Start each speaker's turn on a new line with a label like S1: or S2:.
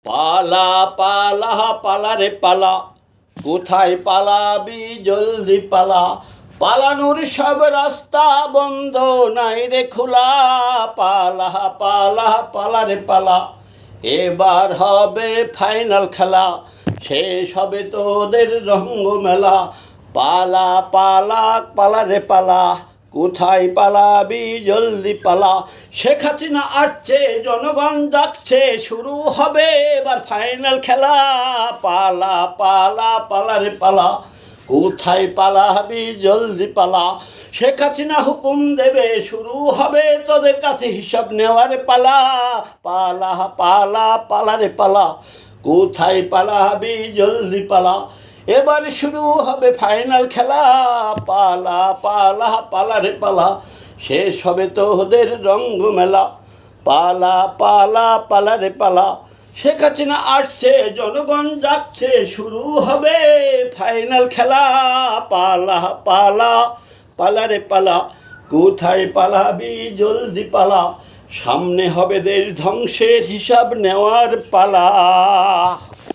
S1: পালা পালা পালা রে পালা, কোথায় পালাবি জলদি পালা, পালানোর সব রাস্তা বন্ধ নাই রে খোলা, পালা পালা পালা রে পালা, এবার হবে ফাইনাল খেলা, শেষ হবে তোদের রঙ্গমেলা, পালা পালা পালা রে পালা, কোথায় পালাবি জলদি পালা। শেখ হাসিনা আসছে, জনগণ ডাকছে, শুরু হবে এবার ফাইনাল খেলা, পালা পালা পালা রে পালা, কোথায় পালাবি জলদি পালা। শেখ হাসিনা হুকুম দেবে, শুরু হবে তোদের কাছে হিসাব নেওয়ার পালা, পালা পালা পালা রে পালা, কোথায় পালাবি জলদি পালা। এবার শুরু হবে ফাইনাল খেলা, পালা পালা পালা রে পালা, শেষ হবে তোদের রঙ্গমেলা, পালা পালা পালা রে পালা। শেখ হাসিনা আসছে, জনগণ যাচ্ছে, শুরু হবে ফাইনাল খেলা, পালা পালা পালা রে পালা, কোথায় পালাবি জলদি পালা। সামনে হবে দেশ ধ্বংসের হিসাব নেওয়ার পালা।